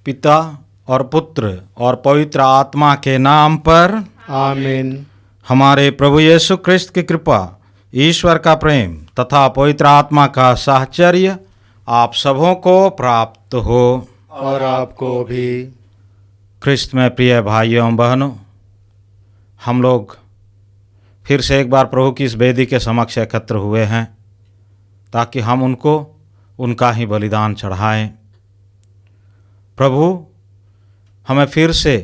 पिता और पुत्र और पवित्र आत्मा के नाम पर आमीन। हमारे प्रभु यीशु क्रिस्त की कृपा, ईश्वर का प्रेम तथा पवित्र आत्मा का साहचर्य आप सबों को प्राप्त हो। और आपको भी। क्रिस्त में प्रिय भाइयों एवं बहनों, हम लोग फिर से एक बार प्रभु की इस वेदी के समक्ष एकत्र हुए हैं ताकि हम उनको उनका ही बलिदान चढ़ाएं। प्रभु हमें फिर से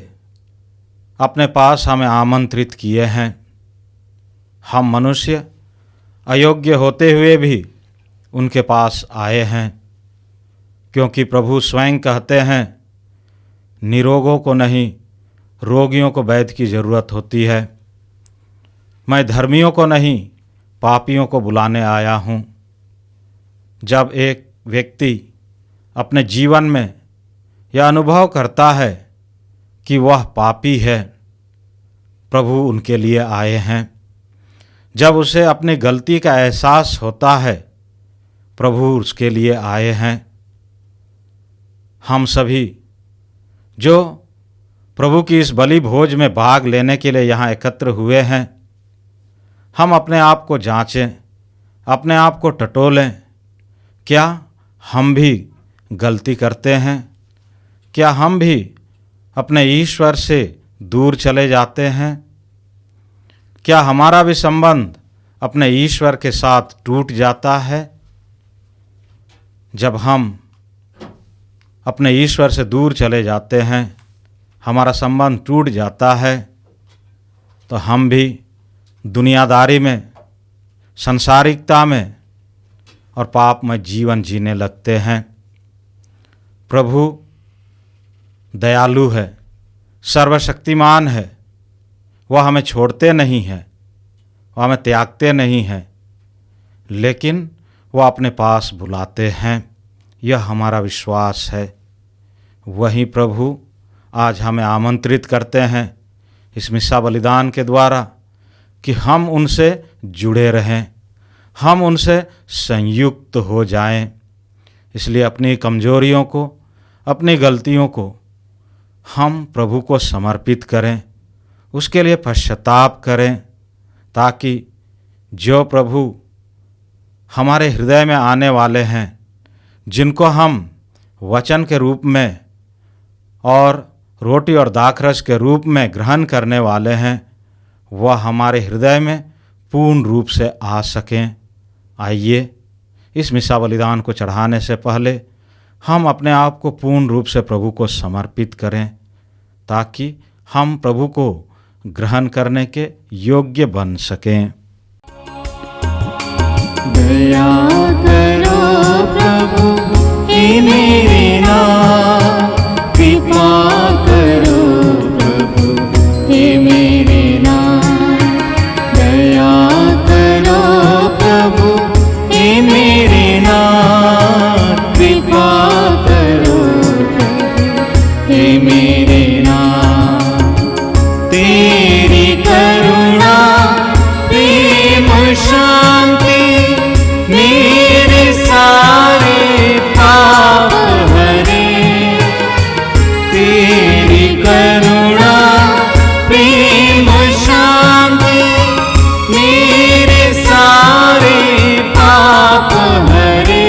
अपने पास हमें आमंत्रित किए हैं। हम मनुष्य अयोग्य होते हुए भी उनके पास आए हैं, क्योंकि प्रभु स्वयं कहते हैं, निरोगों को नहीं रोगियों को वैद्य की ज़रूरत होती है। मैं धर्मियों को नहीं पापियों को बुलाने आया हूँ। जब एक व्यक्ति अपने जीवन में यह अनुभव करता है कि वह पापी है, प्रभु उनके लिए आए हैं। जब उसे अपनी गलती का एहसास होता है, प्रभु उसके लिए आए हैं। हम सभी जो प्रभु की इस बलि भोज में भाग लेने के लिए यहाँ एकत्र हुए हैं, हम अपने आप को जांचें, अपने आप को टटोलें। क्या हम भी गलती करते हैं? क्या हम भी अपने ईश्वर से दूर चले जाते हैं? क्या हमारा भी संबंध अपने ईश्वर के साथ टूट जाता है? जब हम अपने ईश्वर से दूर चले जाते हैं, हमारा संबंध टूट जाता है, तो हम भी दुनियादारी में, संसारिकता में और पाप में जीवन जीने लगते हैं। प्रभु दयालु है, सर्वशक्तिमान है। वह हमें छोड़ते नहीं हैं, वह हमें त्यागते नहीं हैं, लेकिन वह अपने पास बुलाते हैं। यह हमारा विश्वास है। वही प्रभु आज हमें आमंत्रित करते हैं इस मिसा बलिदान के द्वारा कि हम उनसे जुड़े रहें, हम उनसे संयुक्त हो जाएं। इसलिए अपनी कमजोरियों को, अपनी गलतियों को हम प्रभु को समर्पित करें, उसके लिए पश्चाताप करें, ताकि जो प्रभु हमारे हृदय में आने वाले हैं, जिनको हम वचन के रूप में और रोटी और दाखरस के रूप में ग्रहण करने वाले हैं, वह हमारे हृदय में पूर्ण रूप से आ सकें। आइए इस मिसा बलिदान को चढ़ाने से पहले हम अपने आप को पूर्ण रूप से प्रभु को समर्पित करें, ताकि हम प्रभु को ग्रहण करने के योग्य बन सकें। दया करो प्रभु हे मेरे नाथ, कृपा करो प्रभु हे मेरे नाथ। दया करो प्रभु हे मेरे नाथ, कृपा करो प्रभु हे मेरे नाथ। तेरी करुणा प्रेम शांति मेरे सारे पाप हरे। तेरी करुणा प्रेम शांति मेरे सारे पाप हरे।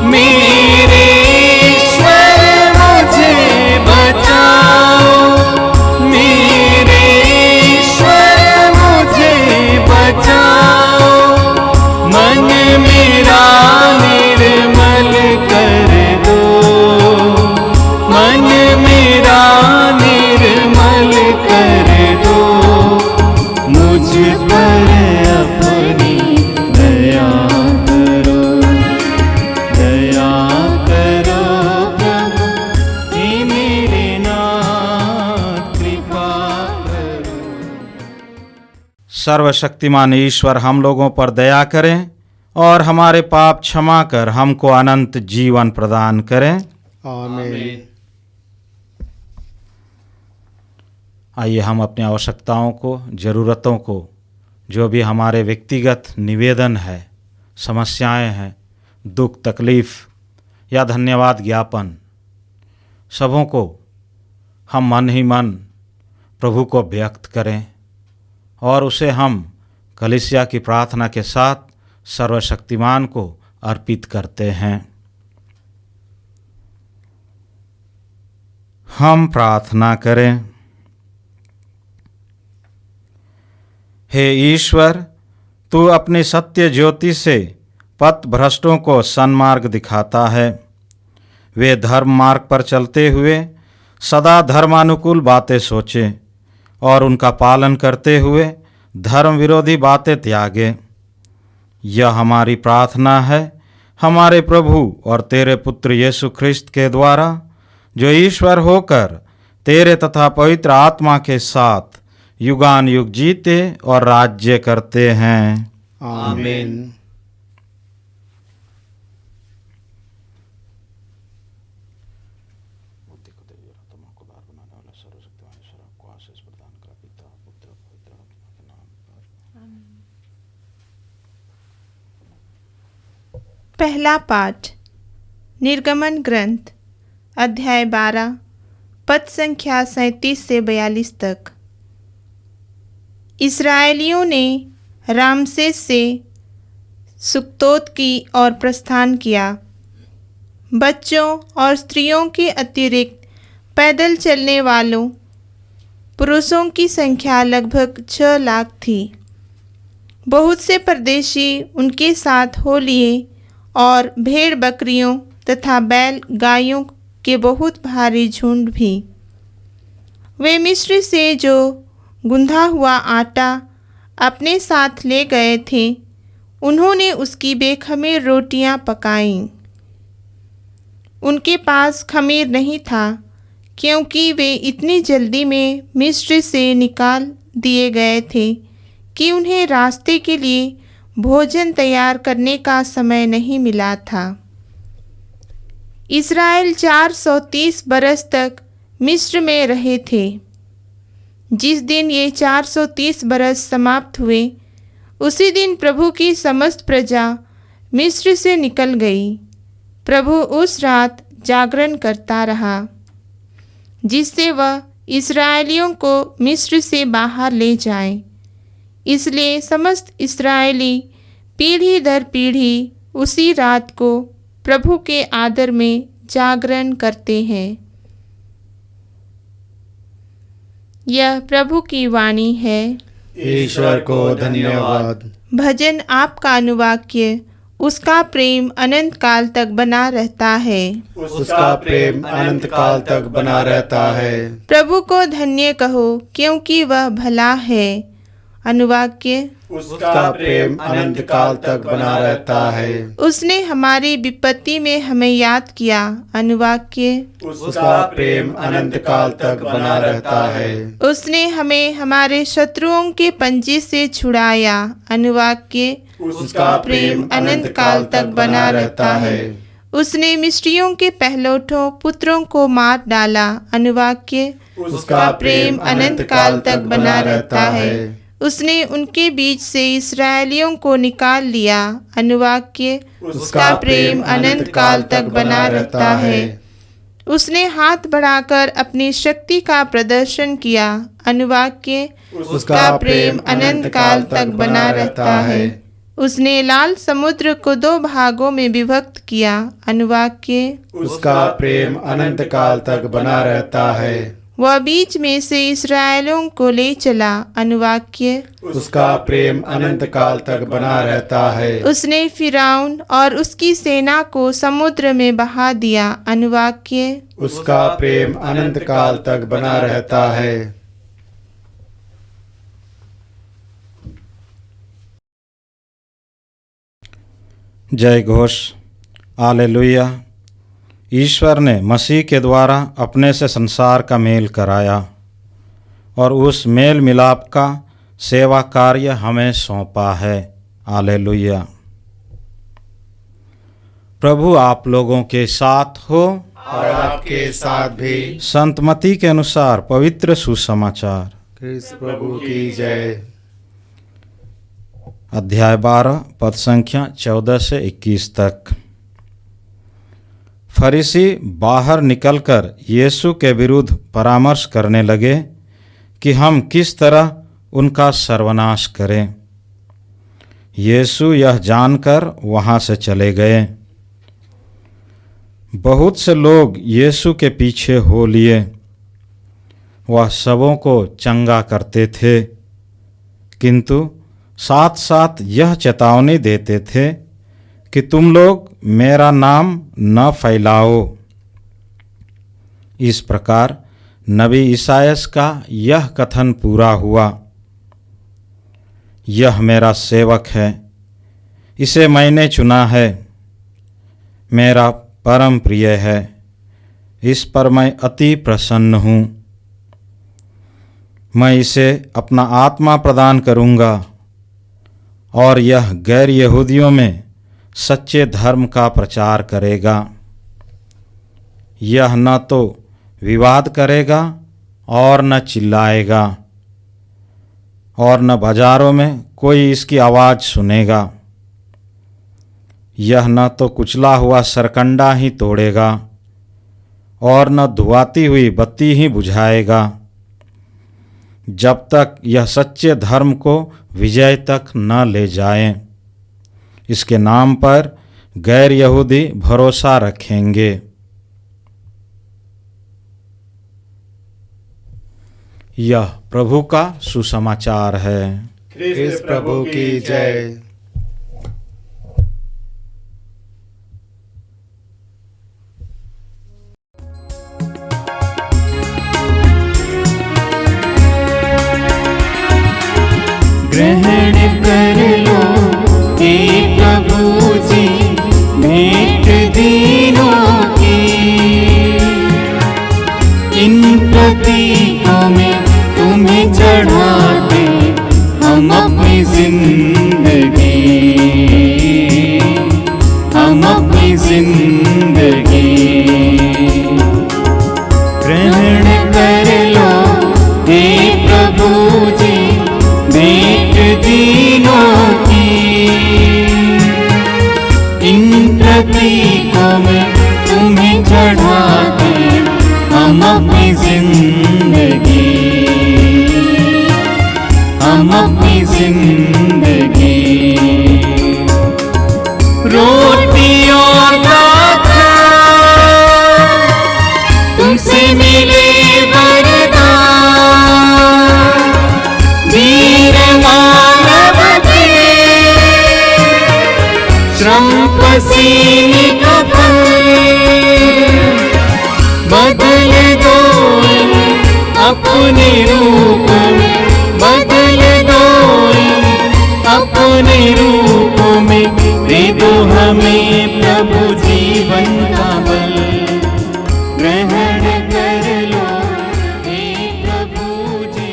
मेरे ईश्वर मुझे बचाओ, मेरे ईश्वर मुझे बचाओ। मन मेरा निर्मल कर दो, मन मेरा निर्मल कर दो। मुझ पर अपनी दया करो, दया करो प्रभु हे मेरे नाथ, कृपा करो। सर्वशक्तिमान ईश्वर हम लोगों पर दया करें और हमारे पाप क्षमा कर हमको अनंत जीवन प्रदान करें। आमीन। आइए हम अपनी आवश्यकताओं को, ज़रूरतों को, जो भी हमारे व्यक्तिगत निवेदन है, समस्याएं हैं, दुख तकलीफ़ या धन्यवाद ज्ञापन, सबों को हम मन ही मन प्रभु को व्यक्त करें और उसे हम कलीसिया की प्रार्थना के साथ सर्वशक्तिमान को अर्पित करते हैं। हम प्रार्थना करें। हे ईश्वर, तू अपनी सत्य ज्योति से पथ भ्रष्टों को सन्मार्ग दिखाता है। वे धर्म मार्ग पर चलते हुए सदा धर्मानुकूल बातें सोचें और उनका पालन करते हुए धर्म विरोधी बातें त्यागें। यह हमारी प्रार्थना है हमारे प्रभु और तेरे पुत्र यीशु ख्रिस्त के द्वारा, जो ईश्वर होकर तेरे तथा पवित्र आत्मा के साथ युगान युग जीते और राज्य करते हैं। आमीन। पहला पाठ निर्गमन ग्रंथ अध्याय 12 पद संख्या 37 से 42 तक। इस्राएलियों ने रामसेस से सुक्कोत की ओर प्रस्थान किया। बच्चों और स्त्रियों के अतिरिक्त पैदल चलने वालों पुरुषों की संख्या लगभग 6 लाख थी। बहुत से परदेशी उनके साथ हो लिए और भेड़ बकरियों तथा बैल गायों के बहुत भारी झुंड भी। वे मिस्र से जो गुंधा हुआ आटा अपने साथ ले गए थे, उन्होंने उसकी बेखमीर रोटियां पकाईं। उनके पास खमीर नहीं था, क्योंकि वे इतनी जल्दी में मिस्र से निकाल दिए गए थे कि उन्हें रास्ते के लिए भोजन तैयार करने का समय नहीं मिला था। इस्राएल 430 बरस तक मिस्र में रहे थे। जिस दिन ये 430 बरस समाप्त हुए, उसी दिन प्रभु की समस्त प्रजा मिस्र से निकल गई। प्रभु उस रात जागरण करता रहा, जिससे वह इस्राएलियों को मिस्र से बाहर ले जाए। इसलिए समस्त इस्राएली पीढ़ी दर पीढ़ी उसी रात को प्रभु के आदर में जागरण करते हैं। यह प्रभु की वाणी है। ईश्वर को धन्यवाद। भजन आपका अनुवाक्य उसका प्रेम अनंत काल तक बना रहता है। उसका प्रेम अनंत काल तक बना रहता है। प्रभु को धन्य कहो, क्योंकि वह भला है। अनुवाक्य उसका प्रेम अनंत काल तक बना रहता है। उसने हमारी विपत्ति में हमें याद किया। अनुवाक्य उसका प्रेम अनंत काल तक बना रहता है। उसने हमें हमारे शत्रुओं के पंजे से छुड़ाया। अनुवाक्य उसका प्रेम अनंत काल तक बना रहता है। उसने मिस्रियों के पहलौठों पुत्रों को मार डाला। अनुवाक्य उसका प्रेम अनंत काल तक बना रहता है। उसने उनके बीच से इस्राएलियों को निकाल लिया। अनुवाक्य उसका प्रेम अनंत काल तक बना रहता है। उसने हाथ बढ़ाकर अपनी शक्ति का प्रदर्शन किया। अनुवाक्य उसका प्रेम अनंत काल तक बना रहता है। उसने लाल समुद्र को 2 भागों में विभक्त किया। अनुवाक्य उसका प्रेम अनंत काल तक बना रहता है। वह बीच में से इस्राएलियों को ले चला। अनुवाक्य उसका प्रेम अनंत काल तक बना रहता है। उसने फिरौन और उसकी सेना को समुद्र में बहा दिया। अनुवाक्य उसका प्रेम अनंत काल तक बना रहता है। जय घोष। हालेलुया। ईश्वर ने मसीह के द्वारा अपने से संसार का मेल कराया और उस मेल मिलाप का सेवा कार्य हमें सौंपा है। हालेलुया। प्रभु आप लोगों के साथ हो और आपके साथ भी। संत मत्ती के अनुसार पवित्र सुसमाचार। कृष्ण प्रभु की जय। अध्याय 12 पद संख्या 14 से 21 तक। फरीसी बाहर निकलकर यीशु के विरुद्ध परामर्श करने लगे कि हम किस तरह उनका सर्वनाश करें। यीशु यह जानकर वहाँ से चले गए। बहुत से लोग यीशु के पीछे हो लिए। वह सबों को चंगा करते थे, किंतु साथ साथ यह चेतावनी देते थे कि तुम लोग मेरा नाम न फैलाओ। इस प्रकार नबी ईसायास का यह कथन पूरा हुआ, यह मेरा सेवक है, इसे मैंने चुना है, मेरा परम प्रिय है, इस पर मैं अति प्रसन्न हूँ। मैं इसे अपना आत्मा प्रदान करूँगा और यह गैर यहूदियों में सच्चे धर्म का प्रचार करेगा। यह न तो विवाद करेगा और न चिल्लाएगा, और न बाजारों में कोई इसकी आवाज़ सुनेगा। यह न तो कुचला हुआ सरकंडा ही तोड़ेगा और न धुआती हुई बत्ती ही बुझाएगा, जब तक यह सच्चे धर्म को विजय तक न ले जाएं। इसके नाम पर गैर यहूदी भरोसा रखेंगे। यह प्रभु का सुसमाचार है। ख्रिस्त प्रभु की जय। ग्रहण कर लो हे प्रभु जी भेंट दीनों की, इन प्रतीकों में तुम्हें चढ़ाते हम अपनी जिंदगी, हम अपनी जिंदगी। ग्रहण कर लो हे प्रभु जी भेंट दीनों की, इन प्रतीकों में तुम्हें चढ़ाते हम अपनी जिंदगी, हम अपनी जिंदगी। रोटी और दाखा तुमसे मिले वरदान, वीर मानव के श्रम पसीने का फल, बदल दो अपने रूप में, बदल दो अपने रूप में, दे दो हमें प्रभु जीवन का बल। ग्रहण कर लो हे प्रभु जी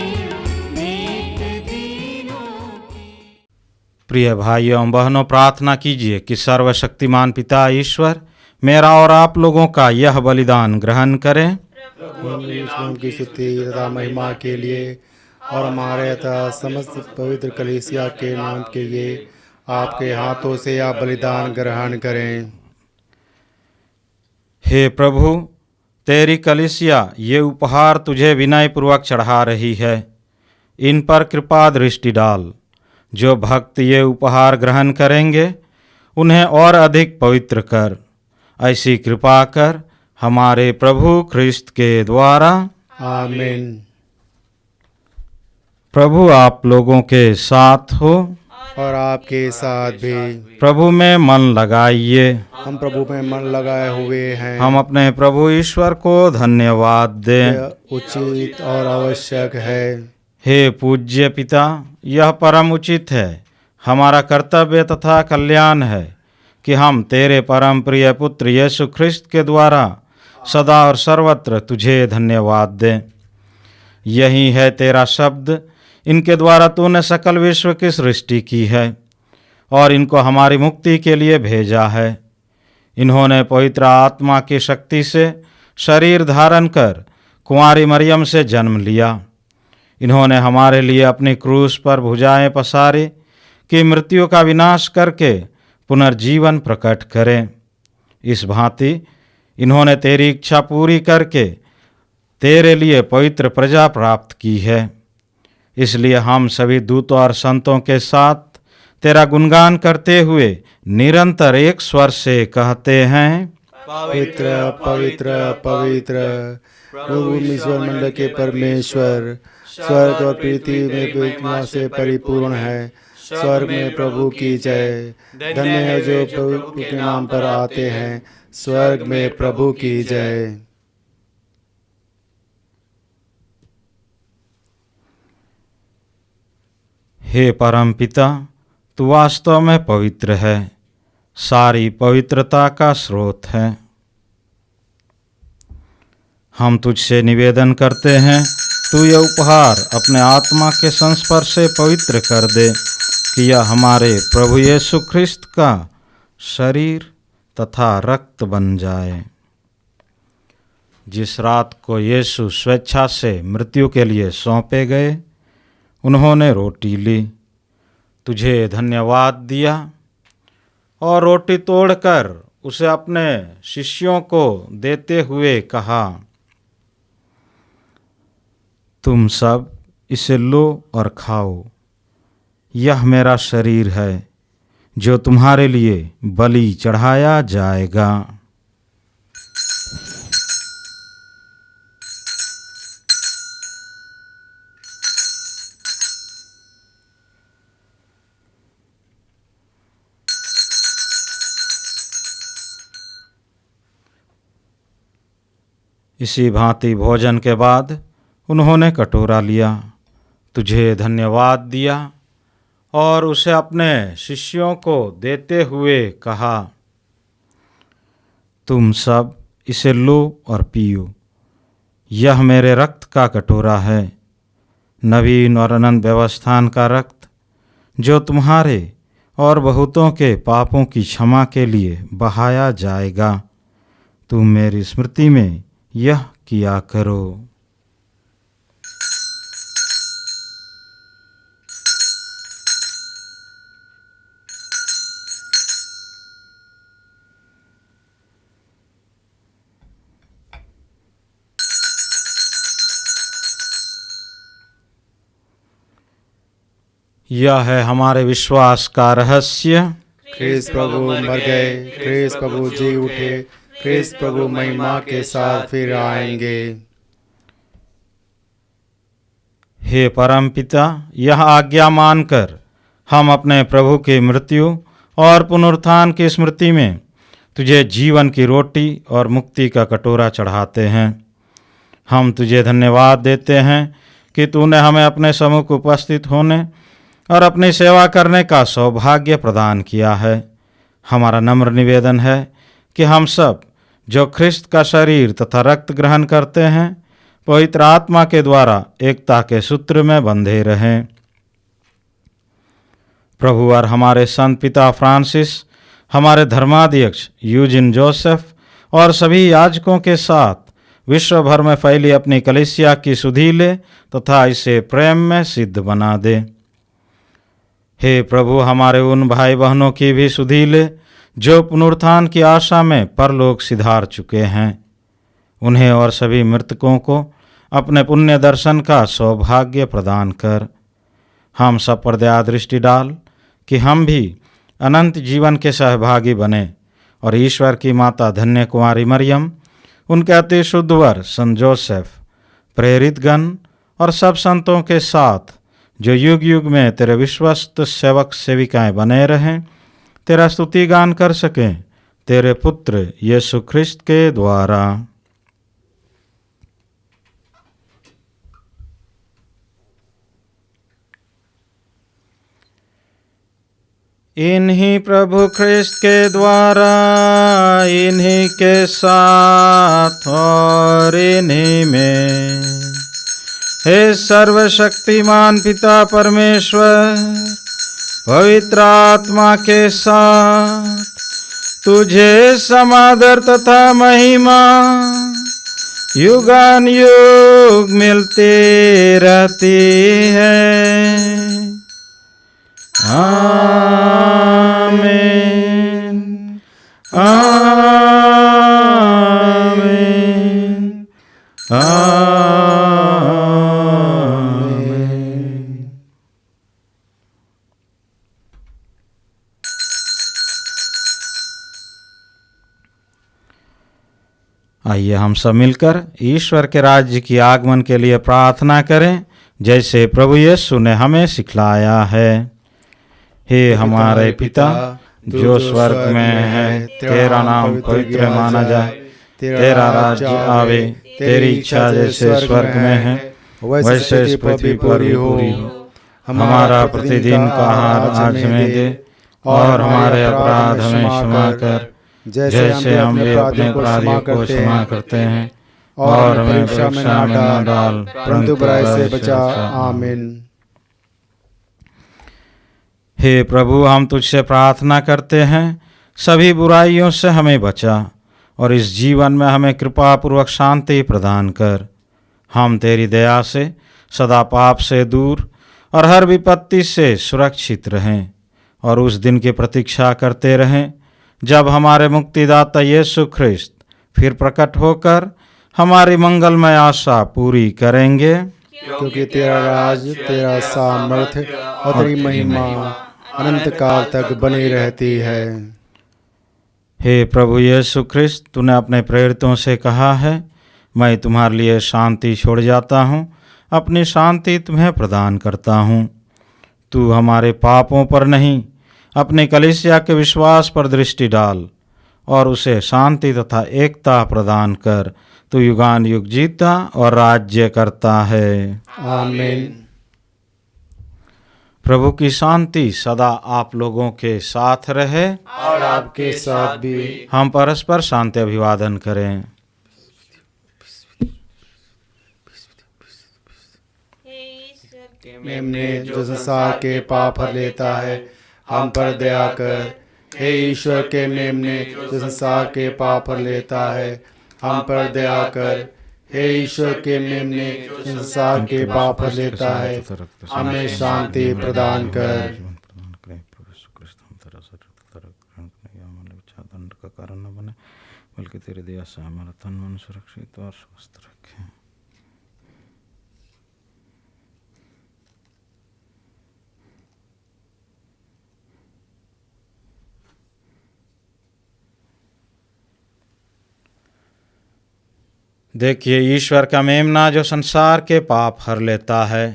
भेंट दीनों की। प्रिय भाइयों एवं बहनों, प्रार्थना कीजिए कि सर्वशक्तिमान पिता ईश्वर मेरा और आप लोगों का यह बलिदान ग्रहण करें। हम की स्तुति तथा महिमा के लिए और हमारे तथा समस्त पवित्र कलीसिया के नाम के लिए आपके हाथों से यह बलिदान ग्रहण करें। हे प्रभु, तेरी कलीसिया ये उपहार तुझे विनय पूर्वक चढ़ा रही है। इन पर कृपा दृष्टि डाल। जो भक्त ये उपहार ग्रहण करेंगे उन्हें और अधिक पवित्र कर। ऐसी कृपा कर हमारे प्रभु ख्रिस्त के द्वारा। आमीन। प्रभु आप लोगों के साथ हो और आपके साथ भी। प्रभु में मन लगाइए। हम प्रभु में मन लगाए हुए हैं। हम अपने प्रभु ईश्वर को धन्यवाद दें। यह उचित और आवश्यक है। हे पूज्य पिता, यह परम उचित है, हमारा कर्तव्य तथा कल्याण है कि हम तेरे परम प्रिय पुत्र यीशु ख्रिस्त के द्वारा सदा और सर्वत्र तुझे धन्यवाद दें। यही है तेरा शब्द, इनके द्वारा तूने सकल विश्व की सृष्टि की है और इनको हमारी मुक्ति के लिए भेजा है। इन्होंने पवित्र आत्मा की शक्ति से शरीर धारण कर कुंवारी मरियम से जन्म लिया। इन्होंने हमारे लिए अपनी क्रूस पर भुजाएं पसारी कि मृत्यु का विनाश करके पुनर्जीवन प्रकट करें। इस भांति इन्होंने तेरी इच्छा पूरी करके तेरे लिए पवित्र प्रजा प्राप्त की है। इसलिए हम सभी दूतों और संतों के साथ तेरा गुणगान करते हुए निरंतर एक स्वर से कहते हैं, पवित्र पवित्र पवित्र प्रभु ईश्वर मंडल के परमेश्वर, स्वर्ग और पृथ्वी में महिमा से परिपूर्ण है। स्वर्ग में प्रभु की जय। धन्य है जो प्रभु के नाम पर आते हैं। स्वर्ग में प्रभु की जय। हे परमपिता, तू वास्तव में पवित्र है, सारी पवित्रता का स्रोत है। हम तुझसे निवेदन करते हैं, तू यह उपहार अपने आत्मा के संस्पर्श से पवित्र कर दे कि यह हमारे प्रभु यीशु ख्रिस्त का शरीर तथा रक्त बन जाए। जिस रात को यीशु स्वेच्छा से मृत्यु के लिए सौंपे गए, उन्होंने रोटी ली, तुझे धन्यवाद दिया और रोटी तोड़कर उसे अपने शिष्यों को देते हुए कहा, तुम सब इसे लो और खाओ, यह मेरा शरीर है जो तुम्हारे लिए बलि चढ़ाया जाएगा। इसी भांति भोजन के बाद उन्होंने कटोरा लिया, तुझे धन्यवाद दिया और उसे अपने शिष्यों को देते हुए कहा, तुम सब इसे लो और पियो, यह मेरे रक्त का कटोरा है, नवीन और अनंत व्यवस्थान का रक्त, जो तुम्हारे और बहुतों के पापों की क्षमा के लिए बहाया जाएगा। तुम मेरी स्मृति में यह किया करो। यह है हमारे विश्वास का रहस्य। ख्रिस्त प्रभु मर गए, ख्रिस्त प्रभु जी उठे, ख्रिस्त प्रभु महिमा के साथ फिर आएंगे। हे परमपिता, यह आज्ञा मानकर हम अपने प्रभु की मृत्यु और पुनरुत्थान की स्मृति में तुझे जीवन की रोटी और मुक्ति का कटोरा चढ़ाते हैं। हम तुझे धन्यवाद देते हैं कि तूने हमें अपने सम्मुख उपस्थित होने और अपनी सेवा करने का सौभाग्य प्रदान किया है। हमारा नम्र निवेदन है कि हम सब जो ख्रिस्त का शरीर तथा रक्त ग्रहण करते हैं, पवित्र आत्मा के द्वारा एकता के सूत्र में बंधे रहें। प्रभु और हमारे संत पिता फ्रांसिस, हमारे धर्माध्यक्ष यूजिन जोसेफ और सभी याजकों के साथ विश्व भर में फैली अपनी कलीसिया की सुधि ले तथा इसे प्रेम में सिद्ध बना दे। हे प्रभु, हमारे उन भाई बहनों की भी सुधि ले जो पुनरुत्थान की आशा में परलोक सिधार चुके हैं। उन्हें और सभी मृतकों को अपने पुण्य दर्शन का सौभाग्य प्रदान कर। हम सब पर दया दृष्टि डाल कि हम भी अनंत जीवन के सहभागी बने और ईश्वर की माता धन्य कुमारी मरियम, उनके अति शुद्ध वर संत जोसेफ, प्रेरितगण और सब संतों के साथ जो युग युग में तेरे विश्वस्त सेवक सेविकाएं बने रहें, तेरा स्तुति गान कर सकें, तेरे पुत्र यीशु ख्रिस्त के द्वारा। इन्हीं प्रभु ख्रिस्त के द्वारा, इन्हीं के साथ और इन्हीं में, हे सर्वशक्तिमान पिता परमेश्वर, पवित्र आत्मा के साथ तुझे समादर तथा महिमा युगान युग मिलती रहती है। आमीन आमीन। आइए हम सब मिलकर ईश्वर के राज्य की आगमन के लिए प्रार्थना करें, जैसे प्रभु यीशु ने हमें सिखलाया है। हे हमारे पिता जो स्वर्ग में है, तेरा नाम पवित्र माना जाए, तेरा राज्य आवे, तेरी इच्छा जैसे स्वर्ग में है वैसे इस पृथ्वी पर भी पूरी हो। हमारा प्रतिदिन का आहार आज हमें दे, और हमारे अपराध हमें क्षमा कर, जैसे हम भी अपने अपराधियों को क्षमा करते हैं, और हमें परीक्षा में न डाल परंतु बुराई से बचा। आमीन। हे प्रभु, हम तुझसे प्रार्थना करते हैं, सभी बुराइयों से हमें बचा और इस जीवन में हमें कृपा पूर्वक शांति प्रदान कर। हम तेरी दया से सदा पाप से दूर और हर विपत्ति से सुरक्षित रहें, और उस दिन की प्रतीक्षा करते रहें जब हमारे मुक्तिदाता यीशु ख्रिस्त फिर प्रकट होकर हमारी मंगलमय आशा पूरी करेंगे। क्योंकि तेरा राज, तेरा सामर्थ्य और तेरी महिमा अनंत काल तक बनी रहती है। हे प्रभु यीशु ख्रिस्त, तूने अपने प्रेरितों से कहा है, मैं तुम्हारे लिए शांति छोड़ जाता हूँ, अपनी शांति तुम्हें प्रदान करता हूँ। तू हमारे पापों पर नहीं, अपने कलीसिया के विश्वास पर दृष्टि डाल और उसे शांति तथा एकता प्रदान कर। तू युगान युग जीता और राज्य करता है। आमीन। प्रभु की शांति सदा आप लोगों के साथ रहे और आपके साथ भी। हम परस्पर शांति अभिवादन करें। मेमने जो संसार के पाप हर लेता है, हम पर दया कर। हे ईश्वर के मेमने जो संसार के पाप हर लेता है, हम पर दया कर। हे ईश्वर के मेमने जो संसार के पाप हर लेता है, हमें शांति प्रदान कर। दंड का कारण न बने, बल्कि तेरी दया से हमारा तन मन सुरक्षित और स्वस्थ रखे। देखिए ईश्वर का मेमना जो संसार के पाप हर लेता है।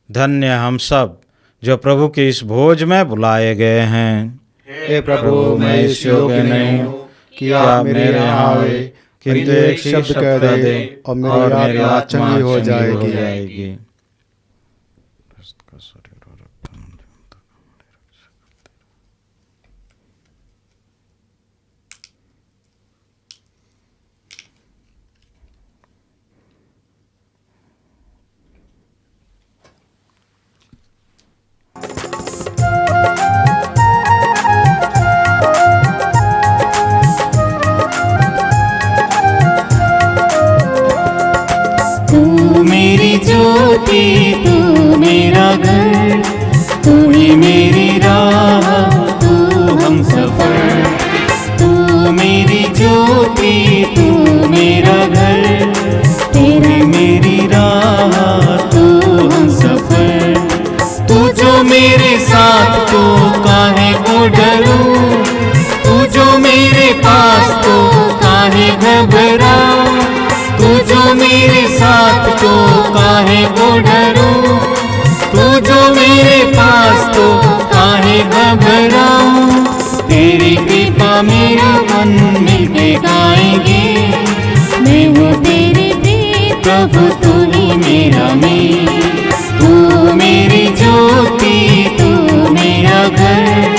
धन्य हम सब जो प्रभु के इस भोज में बुलाए गए हैं। हे प्रभु, मैं इस योग्य नहीं हूँ कि आप मेरे यहाँ आवे, किंतु एक शब्द कह दे और मेरी आत्मा चंगी हो जाएगी। ज्योति तू मेरा घर, तू ही मेरी राह, तू हम सफर। तू मेरी ज्योति तू मेरा घर, तेरी मेरी राह, तू हम सफर। तू जो मेरे साथ तो काहे को डरूं, तू जो मेरे पास तो काहे घबराऊं। तू जो मेरे साथ तो काहे को डरूं, तू जो मेरे पास तो काहे घबराऊं। तेरी कृपा मेरे मन में गाएंगे, मैं हूँ तेरे प्रिय प्रभु, तू ही मेरा मैं। तू मेरी ज्योति तू मेरा घर,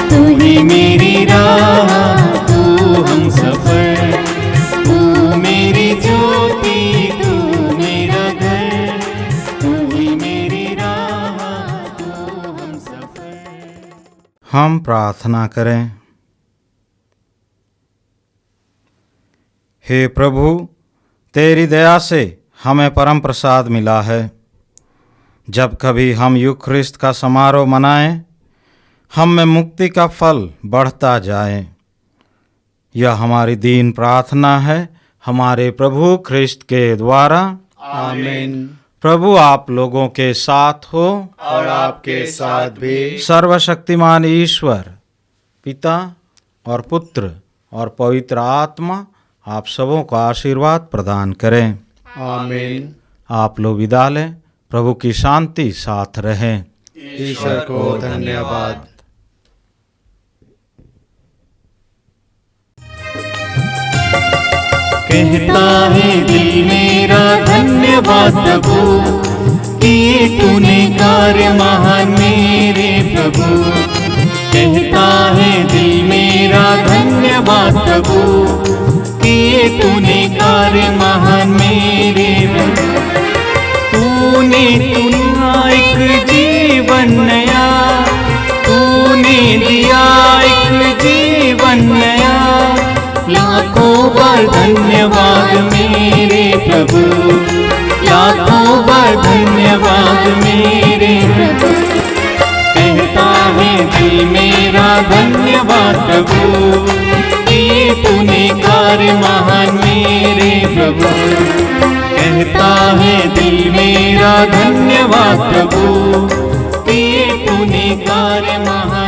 तू ही मेरी राह, तू हम सफर। तू मेरी ज्योति तू मेरा घर, तू ही मेरी राह, तू हम सफर। हम प्रार्थना करें। हे प्रभु, तेरी दया से हमें परम प्रसाद मिला है। जब कभी हम युग ख्रिस्त का समारोह मनाएं, हम में मुक्ति का फल बढ़ता जाए। यह हमारी दीन प्रार्थना है हमारे प्रभु ख्रिस्त के द्वारा। आमीन। प्रभु आप लोगों के साथ हो और आपके साथ भी। सर्वशक्तिमान ईश्वर पिता और पुत्र और पवित्र आत्मा आप सबों को आशीर्वाद प्रदान करें। आमीन। आप लोग विदा लें। प्रभु की शांति साथ रहे। ईश्वर को धन्यवाद। कहता है दिल मेरा धन्यवाद प्रभु, किए तूने कार्य महान मेरे प्रभु। कहता है दिल मेरा धन्यवाद प्रभु, किए तूने कार्य महान मेरे प्रभु। तूने दिया एक जीवन नया, तूने दिया एक जीवन नया। लाखों बार धन्यवाद मेरे प्रभु, लाखों बार धन्यवाद मेरे प्रभु। कहता है दिल मेरा धन्यवाद प्रभु, किए तूने कार्य महान मेरे प्रभु। कहता है दिल मेरा धन्यवाद प्रभु, किए तूने कार्य महान